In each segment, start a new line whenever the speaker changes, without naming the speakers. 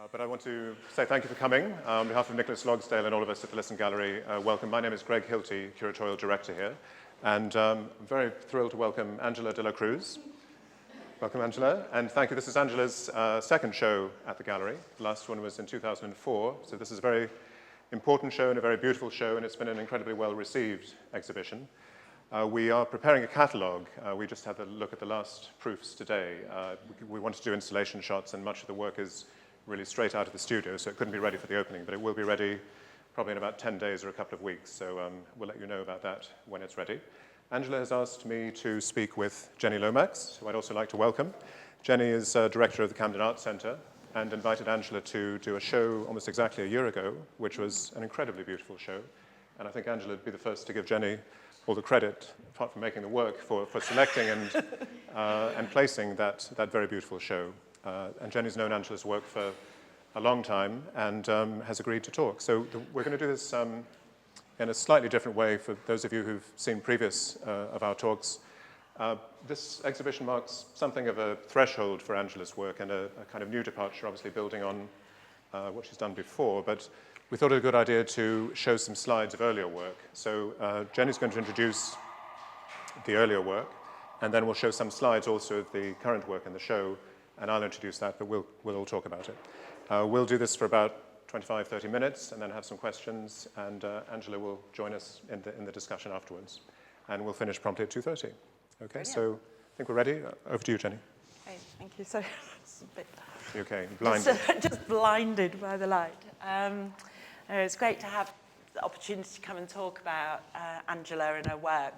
But I want to say thank you for coming. On behalf of Nicholas Logsdale and all of us at the Lisson Gallery, welcome. My name is Greg Hilty, Curatorial Director here, and I'm very thrilled to welcome Angela de la Cruz. Welcome, Angela, and thank you. This is Angela's second show at the gallery. The last one was in 2004, so this is a very important show and a very beautiful show, and it's been an incredibly well-received exhibition. We are preparing a catalogue. We just had a look at the last proofs today. We wanted to do installation shots, and much of the work is really straight out of the studio, so it couldn't be ready for the opening, but it will be ready probably in about 10 days or a couple of weeks, so we'll let you know about that when it's ready. Angela has asked me to speak with Jenni Lomax, who I'd also like to welcome. Jenni is director of the Camden Arts Centre and invited Angela to do a show almost exactly a year ago, which was an incredibly beautiful show, and I think Angela would be the first to give Jenni all the credit, apart from making the work, for selecting and placing that very beautiful show. And Jenni's known Angela's work for a long time and has agreed to talk. So we're going to do this in a slightly different way for those of you who've seen previous of our talks. This exhibition marks something of a threshold for Angela's work and a kind of new departure, obviously building on what she's done before. But we thought it a good idea to show some slides of earlier work. So Jenni's going to introduce the earlier work, and then we'll show some slides also of the current work in the show, and I'll introduce that, but we'll all talk about it. We'll do this for about 25, 30 minutes, and then have some questions, and Angela will join us in the discussion afterwards. And we'll finish promptly at 2:30. Okay, brilliant. So I think we're ready. Over to you, Jenni.
Okay, thank you. So it's a bit...
Okay, blinded.
Just blinded by the light. It's great to have the opportunity to come and talk about Angela and her work.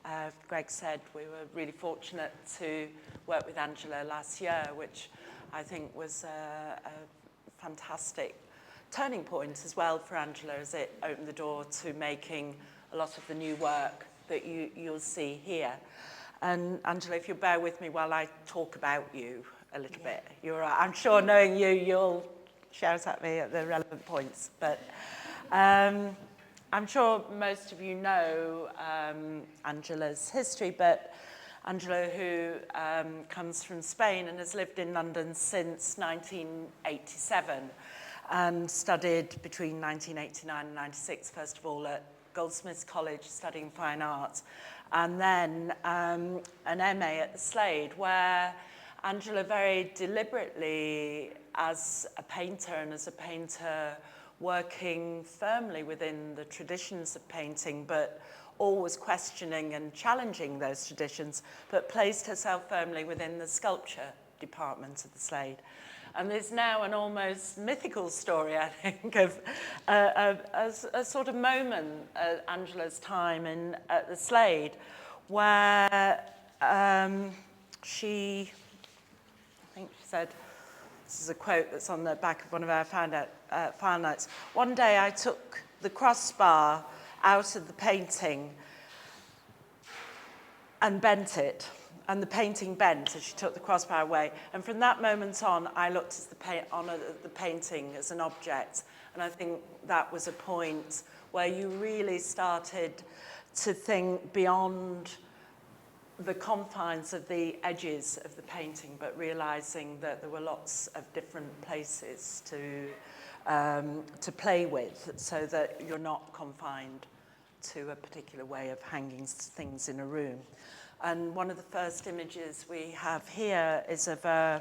As Greg said, we were really fortunate to work with Angela last year, which I think was a fantastic turning point as well for Angela, as it opened the door to making a lot of the new work that you'll see here. And Angela, if you'll bear with me while I talk about you a little bit. I'm sure knowing you, you'll shout at me at the relevant points. But I'm sure most of you know Angela's history, but Angela, who comes from Spain and has lived in London since 1987 and studied between 1989 and 96, first of all at Goldsmiths College studying fine arts, and then an MA at the Slade, where Angela very deliberately, as a painter and as a painter working firmly within the traditions of painting, but always questioning and challenging those traditions, but placed herself firmly within the sculpture department of the Slade. And there's now an almost mythical story, I think, of a sort of moment at Angela's time at the Slade, where she said, this is a quote that's on the back of one of our file notes, "One day I took the crossbar out of the painting and bent it, and the painting bent as she took the crossbar away. And from that moment on, I looked at the painting as an object." And I think that was a point where you really started to think beyond the confines of the edges of the painting, but realizing that there were lots of different places to play with, so that you're not confined to a particular way of hanging things in a room. And one of the first images we have here is of a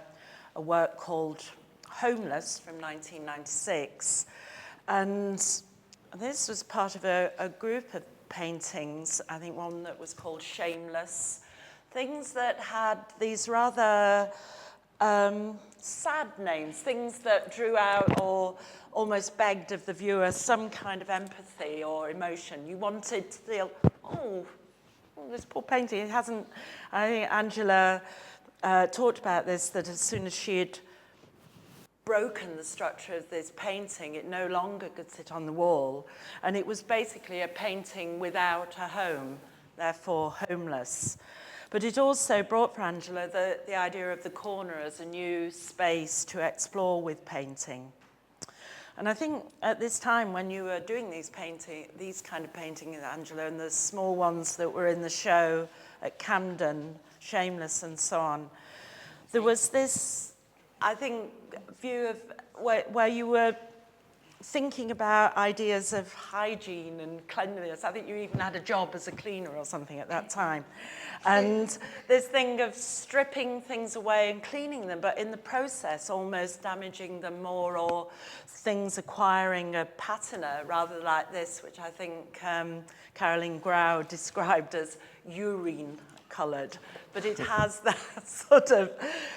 work called Homeless from 1996. And this was part of a group of paintings, I think one that was called Shameless, things that had these rather sad names, things that drew out or almost begged of the viewer some kind of empathy or emotion. You wanted to feel, oh, this poor painting, it hasn't... I think Angela talked about this, that as soon as she had broken the structure of this painting, it no longer could sit on the wall. And it was basically a painting without a home, therefore homeless. But it also brought for Angela the idea of the corner as a new space to explore with painting. And I think at this time when you were doing these kind of paintings, Angela, and the small ones that were in the show at Camden, Shameless and so on, there was this I think, view of where you were thinking about ideas of hygiene and cleanliness. I think you even had a job as a cleaner or something at that time. And this thing of stripping things away and cleaning them, but in the process almost damaging them more, or things acquiring a patina rather like this, which I think Caroline Grau described as urine coloured, but it has that sort of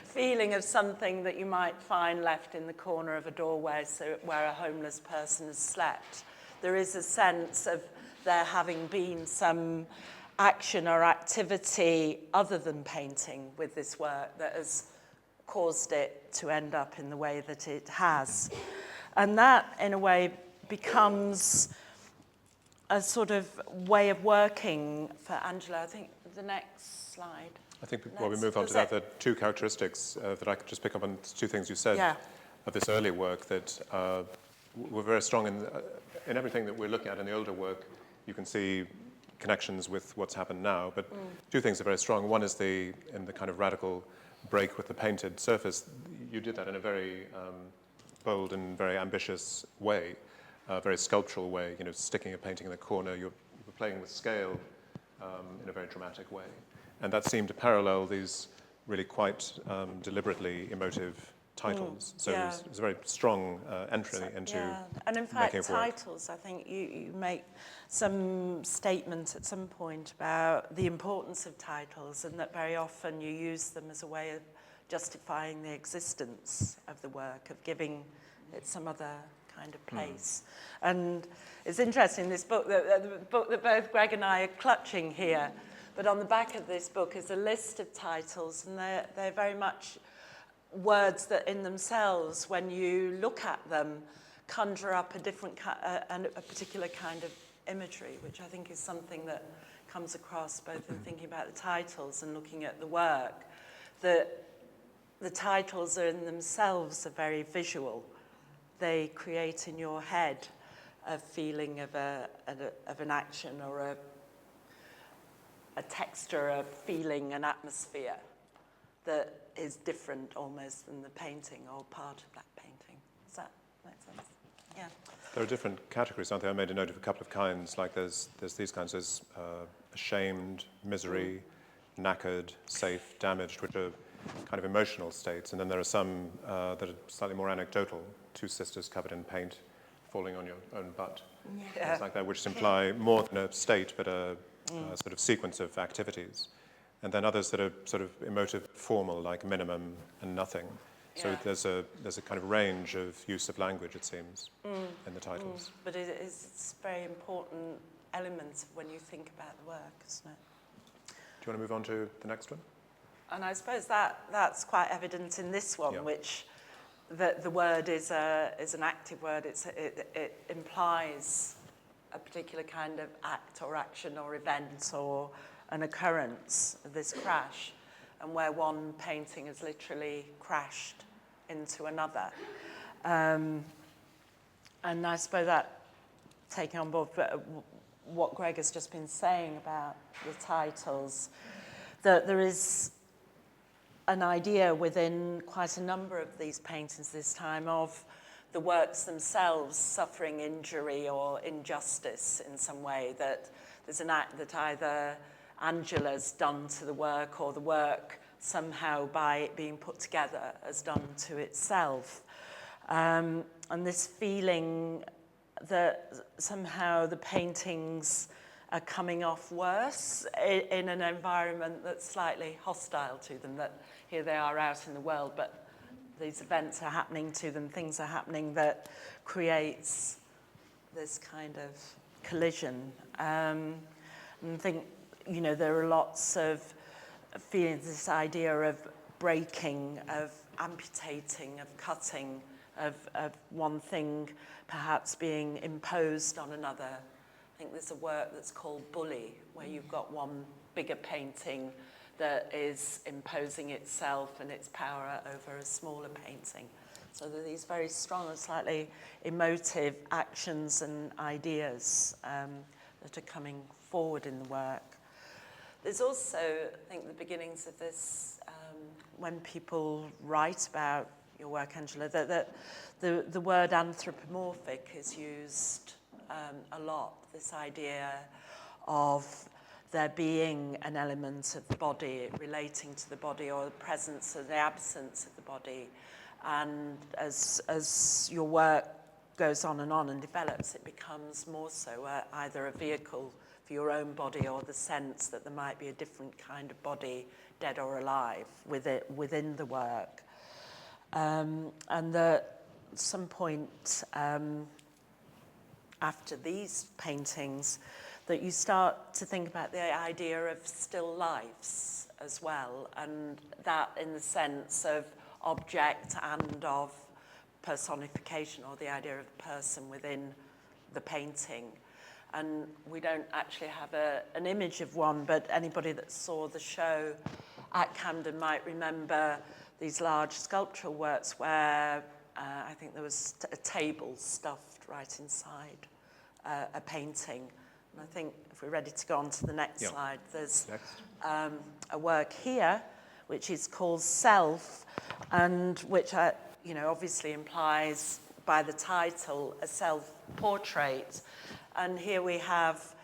feeling of something that you might find left in the corner of a doorway, so where a homeless person has slept. There is a sense of there having been some action or activity other than painting with this work that has caused it to end up in the way that it has. And that, in a way, becomes a sort of way of working for Angela. I think the next slide.
I think while we move on to that, there are two characteristics that I could just pick up on, two things you said of this early work that were very strong in everything that we're looking at in the older work. You can see connections with what's happened now, but two things are very strong. One is in the kind of radical break with the painted surface. You did that in a very bold and very ambitious way, a very sculptural way, you know, sticking a painting in the corner. You're playing with scale in a very dramatic way. And that seemed to parallel these really quite deliberately emotive titles. So it was a very strong entry into
And in fact, titles, I think you make some statement at some point about the importance of titles, and that very often you use them as a way of justifying the existence of the work, of giving it some other kind of place. And it's interesting, this book, the book that both Greg and I are clutching here, but on the back of this book is a list of titles, and they're very much words that in themselves, when you look at them, conjure up a particular kind of imagery, which I think is something that comes across both in thinking about the titles and looking at the work, that the titles are in themselves are very visual. They create in your head a feeling of an action, or a texture, a feeling, an atmosphere that is different almost than the painting, or part of that painting. Does that make sense? Yeah.
There are different categories, aren't there? I made a note of a couple of kinds. Like there's these kinds. There's ashamed, misery, knackered, safe, damaged, which are kind of emotional states. And then there are some that are slightly more anecdotal. Two sisters covered in paint, falling on your own butt. Things like that, which imply more than a state, but a sort of sequence of activities. And then others that are sort of emotive, formal, like minimum and nothing. So there's a kind of range of use of language, it seems, in the titles.
But it's a very important element when you think about the work, isn't it?
Do you want to move on to the next one?
And I suppose that's quite evident in this one, which that the word is an active word. It implies a particular kind of act or action or event or an occurrence of this crash, and where one painting has literally crashed into another. And I suppose that, taking on board what Greg has just been saying about the titles, that there is an idea within quite a number of these paintings this time of the works themselves suffering injury or injustice in some way, that there's an act that either Angela's done to the work, or the work somehow by it being put together has done to itself. And this feeling that somehow the paintings are coming off worse in an environment that's slightly hostile to them, that here they are out in the world, but these events are happening to them, things are happening that creates this kind of collision. And I think, you know, there are lots of feelings, this idea of breaking, of amputating, of cutting, of one thing perhaps being imposed on another. I think there's a work that's called Bully, where you've got one bigger painting that is imposing itself and its power over a smaller painting. So there are these very strong and slightly emotive actions and ideas that are coming forward in the work. There's also, I think, the beginnings of this, when people write about, your work, Angela, that the word anthropomorphic is used a lot, this idea of there being an element of the body relating to the body, or the presence or the absence of the body. And as your work goes on and develops, it becomes more so either a vehicle for your own body, or the sense that there might be a different kind of body, dead or alive, within the work. And that at some point after these paintings, that you start to think about the idea of still lifes as well, and that in the sense of object and of personification, or the idea of the person within the painting. And we don't actually have an image of one, but anybody that saw the show at Camden might remember these large sculptural works where I think there was a table stuffed right inside a painting. And I think if we're ready to go on to the next slide, there's a work here which is called Self, and which obviously implies by the title a self-portrait. And here we have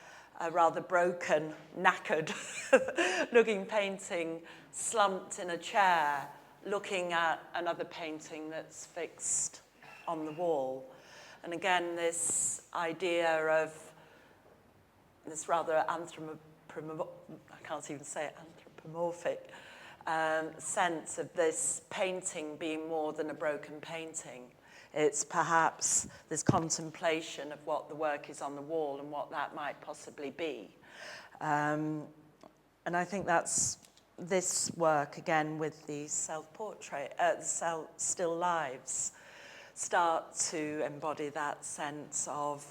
a rather broken, knackered looking painting slumped in a chair, looking at another painting that's fixed on the wall. And again, this idea of this rather anthropomorphic sense of this painting being more than a broken painting. It's perhaps this contemplation of what the work is on the wall and what that might possibly be. And I think that's this work, again, with the self-portrait, still lives, start to embody that sense of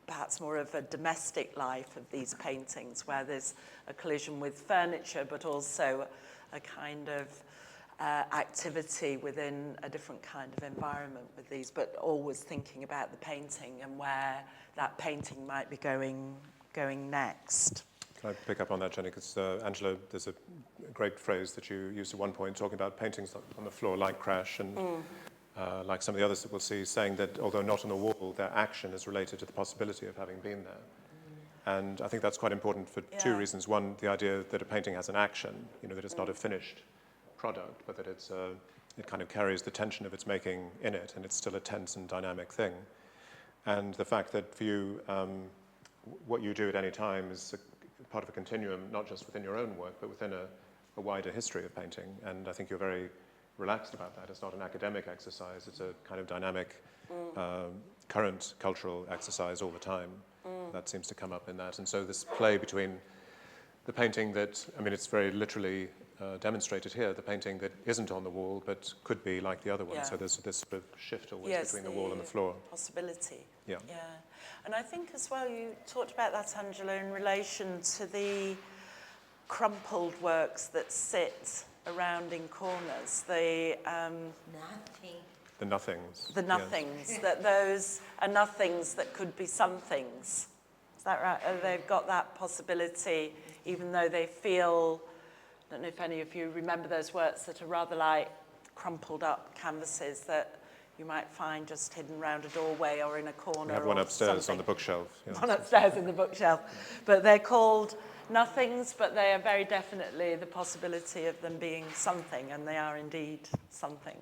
perhaps more of a domestic life of these paintings, where there's a collision with furniture, but also a kind of activity within a different kind of environment with these, but always thinking about the painting and where that painting might be going next.
Can I pick up on that, Jenny? Because Angela, there's a great phrase that you used at one point, talking about paintings on the floor like Crash, and like some of the others that we'll see, saying that although not on the wall, their action is related to the possibility of having been there. And I think that's quite important for two reasons. One, the idea that a painting has an action, that it's not a finished product, but that it kind of carries the tension of its making in it, and it's still a tense and dynamic thing. And the fact that for you, what you do at any time is part of a continuum, not just within your own work, but within a wider history of painting. And I think you're very relaxed about that. It's not an academic exercise, it's a kind of dynamic, current cultural exercise all the time. That seems to come up in that. And so this play between the painting that, it's very literally demonstrated here, the painting that isn't on the wall but could be like the other one. So there's this sort of shift always between the wall and the floor.
Possibility.
Yeah.
And I think as well you talked about that, Angela, in relation to the crumpled works that sit around in corners, the nothings. The nothings, that those are nothings that could be somethings. Is that right? They've got that possibility, even though they feel, I don't know if any of you remember those works that are rather like crumpled up canvases that you might find just hidden around a doorway or in a corner.
We have one upstairs on the bookshelf.
One upstairs in the bookshelf. But they're called nothings, but they are very definitely the possibility of them being something, and they are indeed something.